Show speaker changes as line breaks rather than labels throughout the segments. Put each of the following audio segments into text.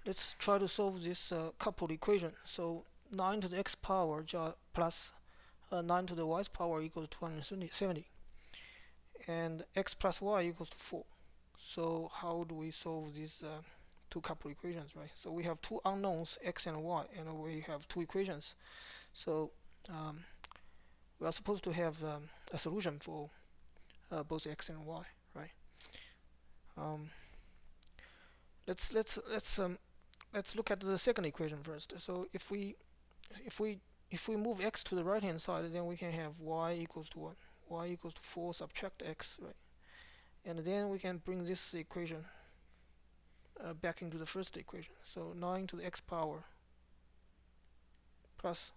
let's try to solve this coupled equation. So 9 to the x power plus 9 to the y power equals 270, and x plus y equals to 4. So how do we solve these two coupled equations, right? So we have two unknowns, x and y, and we have two equations. So um, we are supposed to have a solution for both x and y, right? Um, let's look at the second equation first. So if we move x to the right hand side, then we can have y equals to what? Y equals to 4 subtract x, right? And then we can bring this equation back into the first equation. So 9 to the x power plus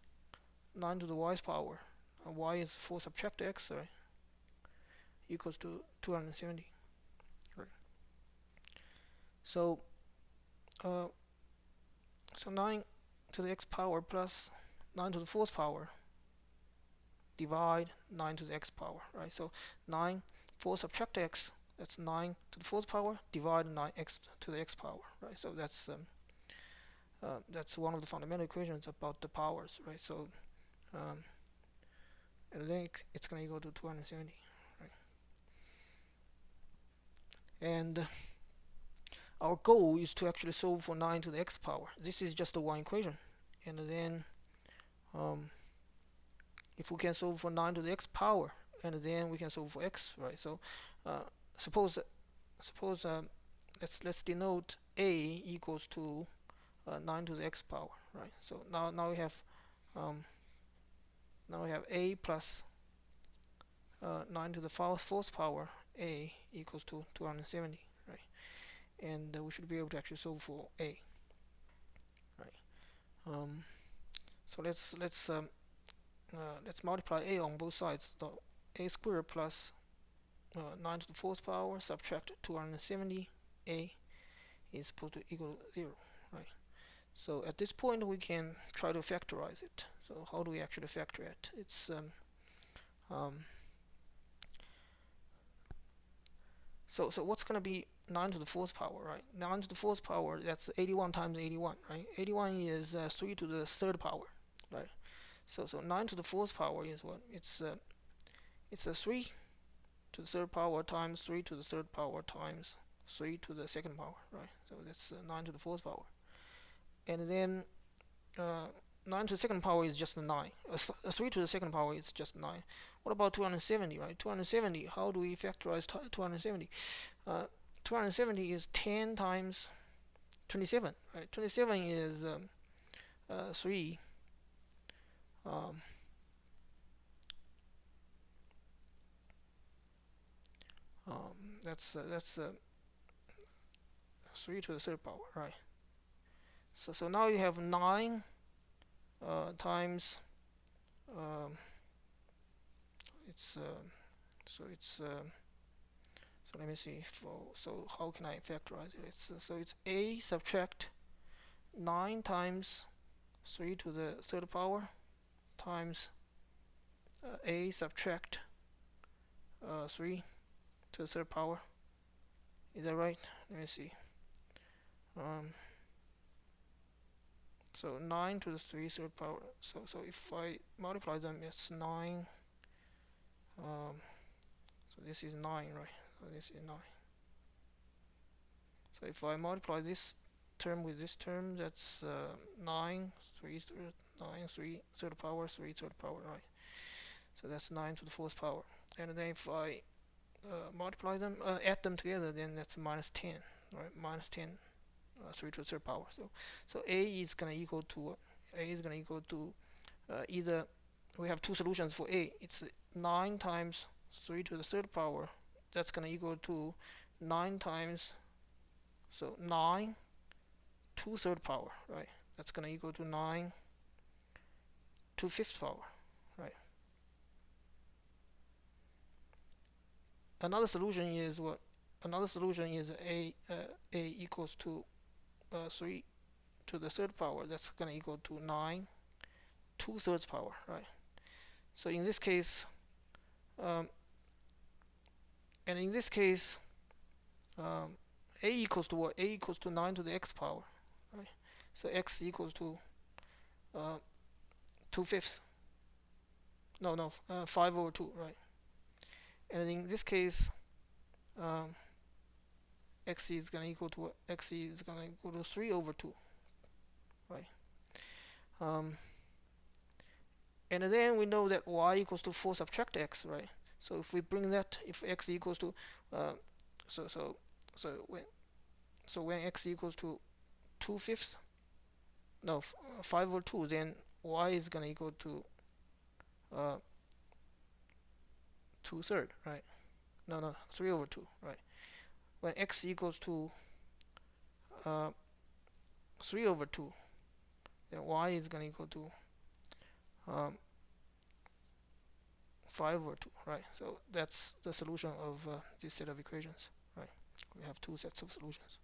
9 to the y power, y is 4 subtract x, right, equals to 270, right? So uh, so 9 to the x power plus 9 to the fourth power divide 9 to the x power, right? So 9 4 subtract x, that's 9 to the fourth power divide 9x to the x power, right? So that's one of the fundamental equations about the powers, right? So and then it's going to equal to 270, right? And our goal is to actually solve for 9 to the x power. This is just the one equation, and then if we can solve for 9 to the x power, and then we can solve for x, right? So suppose let's denote a equals to 9 to the x power, right? So now we have a plus 9 to the fourth power a equals to 270, right? And we should be able to actually solve for a, right? So let's multiply a on both sides. So a squared plus 9 to the fourth power subtract 270 a is supposed to equal 0, right? So at this point we can try to factorize it. So how do we actually factor it? It's so what's going to be 9 to the fourth power, right? 9 to the fourth power, that's 81 times 81, right? 81 is 3 to the third power, right? So 9 to the fourth power is what? It's a 3 to the third power times 3 to the third power times 3 to the second power, right? So that's 9 to the fourth power. And then 9 to the second power is just 9. 3 to the second power is just 9. What about 270, right? 270, how do we factorize 270? 270 is 10 times 27, right? 27 is 3. That's 3 to the third power, right? So now you have 9 times so let me see. So how can I factorize it? It's a subtract 9 times 3 to the third power times a subtract 3 to the third power. Is that right? Let me see. So 9 to the 3 third power. So if I multiply them, it's 9. So this is 9, right? So this is 9. So if I multiply this term with this term, that's 9 3 third power 3 third power, right? So that's 9 to the fourth power. And then if I multiply them, add them together, then that's minus 10, right? Minus 10 3 to the third power. So a is going to equal to either we have two solutions for a. It's 9 times 3 to the third power. That's going to equal to 9 times, so 9 to third power, right? That's going to equal to 9 to fifth power, right? Another solution is what? Another solution is a equals to 3 to the third power. That's going to equal to 9 to thirds power, right? So in this case, a equals to what? A equals to 9 to the x power. right? So x equals to 2/5. No, 5/2, right? And in this case, um, x is going to equal to 3/2, right? Um, and then we know that y equals to 4 subtract x, right? So if we bring that, if x equals to uh, so so so when x equals to 2/5, no 5/2, then y is going to equal to 2/3, right? No, 3/2, right? When x equals to 3/2, then y is going to equal to 5/2, right? So that's the solution of this set of equations, right? We have two sets of solutions.